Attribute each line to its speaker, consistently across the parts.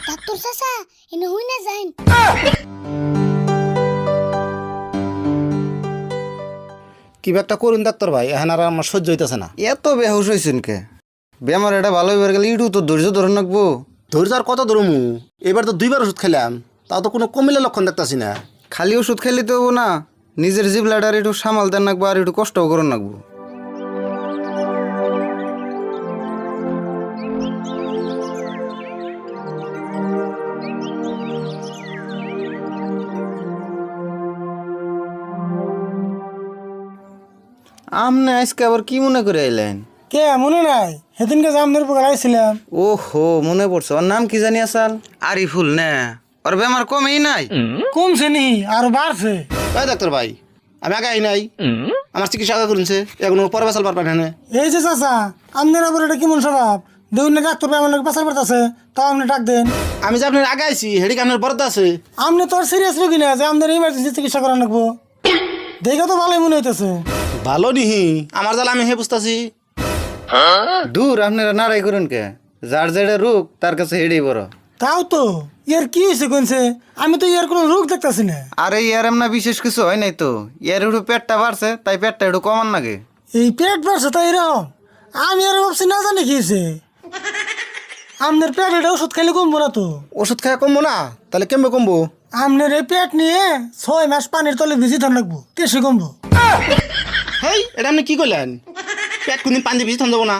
Speaker 1: Doctor চাচা এনে হই না যাইন।
Speaker 2: কিবা একটা করুন ডাক্তার ভাই, এখন আর আমার সহ্য হইতেছে না।
Speaker 3: এত বেহুশ হয়েছেন কে? বেমার এটা ভালো হইবার গেলে ইটু তো ধৈর্য ধরে রাখবো।
Speaker 2: ধৈর্য আর কত ধরমু? এবার তো 2বার ওষুধ খেলাম, তাও তো কোনো কমিলে লক্ষণ দেখতাছি না।
Speaker 3: খালি ওষুধ খাইলে তো হবো না, নিজের জিবলাটার একটু সামাল দেন রাখবো আর একটু কষ্টও করে রাখবো। আমনে আজকে আবার কি মনে করে আইলেন?
Speaker 4: কে মনে নাই সেদিনকে জামদের পোকা আইছিলাম।
Speaker 3: ওহো, মনে পড়ছে। ওর নাম কি জানি আসাল? আরিফুল না? ওর বেমার কমেই নাই?
Speaker 4: কমছে নি আর বাড়ছে।
Speaker 2: এই ডাক্তার ভাই, আমি আগে আই নাই, আমার চিকিৎসা আগে করুনছে, এখন পরে বেসাল পারবেন না।
Speaker 4: এই যে চাচা আপনার আবার এটা কেমন স্বভাব? দেখুন না ডাক্তার ভাই আমার পেশার পড়তেছে, তাও আপনি ডাক দেন।
Speaker 2: আমি যে আপনার আগে আইছি হেডিকে আপনার বরাদ্দ আছে।
Speaker 4: আপনি তো আর সিরিয়াস রোগী না যে আমাদের ইমার্জেন্সি চিকিৎসা করা লাগবো। দেখে তো ভালোই মনে হইতেছে।
Speaker 2: ভালো নিহি আমার জ্বালা আমি হে বুঝতেছি।
Speaker 3: দূর, আপনারা নাড়াই করুন কে? যার যেটা রোগ তার কাছে হেডেই বড়।
Speaker 4: তাও তো ইয়ার কি হয়েছে কোনছে? আমি তো ইয়ার কোনো রোগ দেখতেছি না।
Speaker 3: আরে ইয়ার এমনা বিশেষ কিছু হয় নাই তো, ইয়ার একটু পেটটা বাড়ছে, তাই পেটটা একটু কমান লাগে।
Speaker 4: এই পেট বাড়ছে তাই এরকম? আমি আর ভাবছি না জানি কি হয়েছে। আপনার পেট এটা ওষুধ খাইলে কমবো না তো?
Speaker 2: ওষুধ খাওয়া কমবো না? তাহলে কেমবে কমবো?
Speaker 4: আপনার এই পেট নিয়ে 6 মাস পানির তলে ভিজি ধর রাখবো, তেসে কমবো।
Speaker 2: হেই, এটা আপনি কি করলেন? পেট কোনদিন পানি বেশি থাম দেবো না।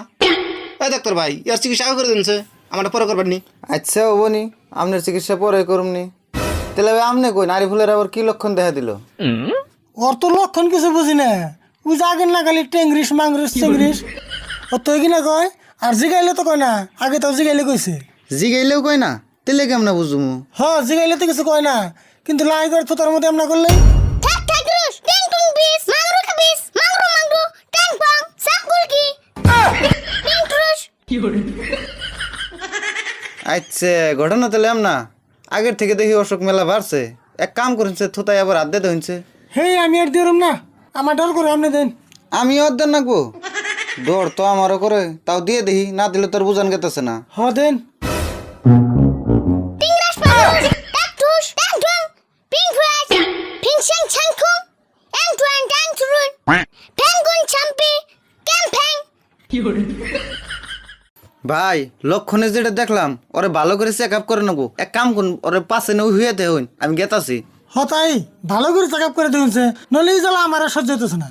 Speaker 2: এই ডাক্তার ভাই, ইয়ার চিকিৎসা আগে করে দিনছে, আমার পরে করবেন নি।
Speaker 3: আচ্ছা হবো নি, আপনার চিকিৎসা পরে করুম নি। তাহলে আপনি কই নারীফুলের আবার কি লক্ষণ দেখা দিল?
Speaker 4: ওর তো লক্ষণ কিছু বুঝি না। ওই যে আগে না খালি টেংরিস মাংরিস চেংরিস ও তো কিনা কয়, আর জিগাইলে তো কয় না, আগে তো জিগাইলে কইছে।
Speaker 3: জিগাইলেও কই না? তেলে কেমন বুঝুমু?
Speaker 4: জিগাইলে তো কিছু কয় না, কিন্তু লাই করে থোতার মধ্যে আমরা করলে
Speaker 1: ঠাক ঠাক রুস টেং টুং বিস মাংরু খাবিস মাংরু মাংরু ট্যাং পাং সামকুল কি টেং ট্রুস।
Speaker 3: আচ্ছা, ঘটনা তাহলে না আগের থেকে দেখি অসুখ মেলা বাড়ছে। এক কাম করেছে, থোতাই আবার আদ্যে হইছে।
Speaker 4: আমি আর দিলাম না, আমার ডর করে আপনি দেন।
Speaker 3: আমি অর্ধেক নাকবো? ডর তো আমারও করে, তাও দিয়ে দেখি, না দিলে তোর বুঝান গেতেছে না।
Speaker 4: দেন।
Speaker 1: টিংরাস পারুস টাক টুস ট্যাং টুং পিং ফ্রাস পিং শাং ছাং খুং এং টুয়াং ট্যাং টুরুন পেঙ্গুন চাম্পি ক্যাম্পেং।
Speaker 3: ভাই, লক্ষণে যেটা দেখলাম ওরে ভালো করে চেক আপ করে নেবো। এক কাম করুন, ওরে পাশে নেই হুয়েতে হইন, আমি গেতাছি।
Speaker 4: তাই ভালো করে চেক আপ করে দিয়েছে, নলে এই জ্বালা আমার আর সহ্য হইতেছে না।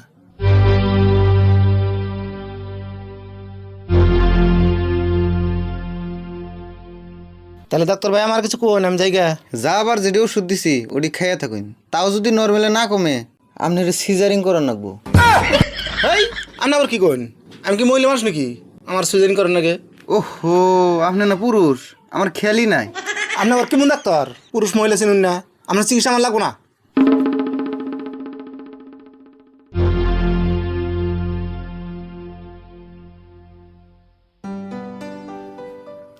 Speaker 2: তাহলে ডাক্তার ভাই আমার কিছু কোন, আমি জায়গা
Speaker 3: যা আবার যেটি ওষুধ দিছি ওটি খাইয়া থাকুন, তাও যদি নর্মালে না কমে আপনার সিজারিং করার নাকবো।
Speaker 2: হেই, আপনি আবার কি কোন? আমি কি মহিলা মানুষ নাকি আমার সুইজারিং করেন নাকি?
Speaker 3: ওহো, আপনি না পুরুষ, আমার খেয়ালই নাই।
Speaker 2: আপনি আবার কেমন ডাক্তার? পুরুষ মহিলা চিনুন না, আপনার চিকিৎসা আমার লাগবো না।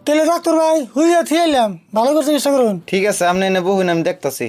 Speaker 4: তাহলে ডাক্তার ভাই হইয়া থিয়াইলাম, ভালো করে চিকিৎসা করুন।
Speaker 3: ঠিক আছে, আপনি এনে বহুন, আমি দেখতাছি।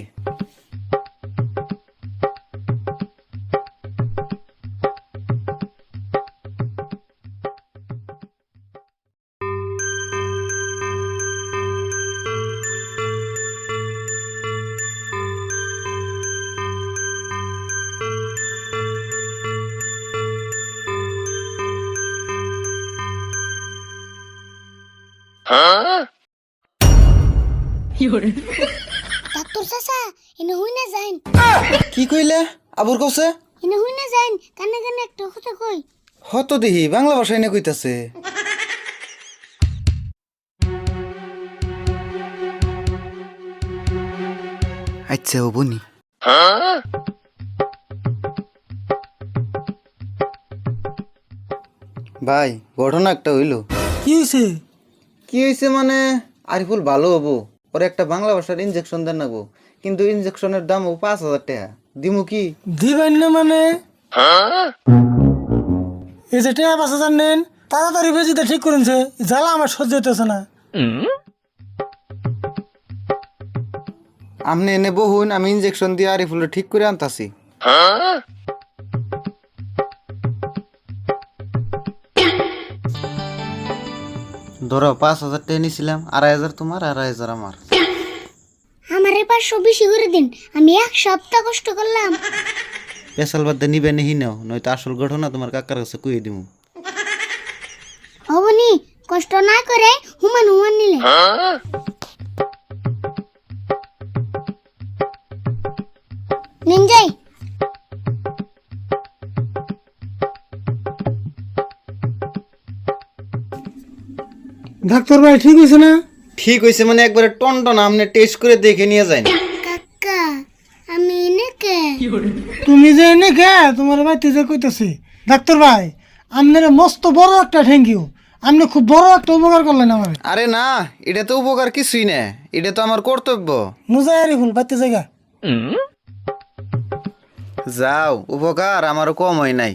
Speaker 1: ডাক্তার চাচা এনে হই না যাইন।
Speaker 3: কি কইলে? আবুর কছে
Speaker 1: এনে হই না যাইন, কানে কানে একটা কথা কই।
Speaker 3: হত দেখি বাংলা ভাষায় না কইতাছে। আচ্ছা ও বনি। ভাই, ঘটনা একটা হইল।
Speaker 4: কি হয়েছে?
Speaker 3: কি হয়েছে মানে, আরিফুল ভালো হবো, ওরে একটা বাংলা ভাষার ইনজেকশন দেন নাগবো, কিন্তু ইনজেকশনের দাম 5,000 টাকা। দিমু কি?
Speaker 4: দিবেন না মানে? এই যে টেয়া বাসা জানেন, তাড়াতাড়ি বেজিতে ঠিক করেছে, জ্বালা আমার সহ্য হইতেছে না।
Speaker 3: আপনি এনে বহুন, আমি ইনজেকশন দিয়ে আরিফুলের ঠিক করে আনতাছি। ধরো 5,000 টাকা নিছিলাম, 2,500 তোমার, 2,500 আমার।
Speaker 1: আমারে 500 বেশি করে দিন, আমি 1 সপ্তাহ কষ্ট করলাম।
Speaker 3: পেশাল বাদ দিয়ে নিবে নেহি নাও, নয়তো আসল ঘটনা তোমার কাকার কাছে কইয়ে দিমু।
Speaker 1: হবনি, কষ্ট না করে হুমান হুমান নিলে। নিন যাই।
Speaker 4: ডাক্তার ভাই ঠিক হয়েছে না?
Speaker 3: ঠিক হইছে মানে একবারে টনটন, আপনি টেস্ট করে দেখে নিয়ে যান।
Speaker 1: কাকা আমি এনেকে
Speaker 4: তুমি যে এনে গে তোমার বাড়িতে যে কইতেছি। ডাক্তার ভাই আপনার মস্ত বড় একটা থ্যাংক ইউ, আপনি খুব বড় একটা উপকার করলেন আমার।
Speaker 3: আরে না, এটা তো উপকার কিছুই না, এটা তো আমার কর্তব্য।
Speaker 4: মুজাহারি ফুল বাড়তে জায়গা।
Speaker 3: যাও, উপকার আমারও কম হয় নাই।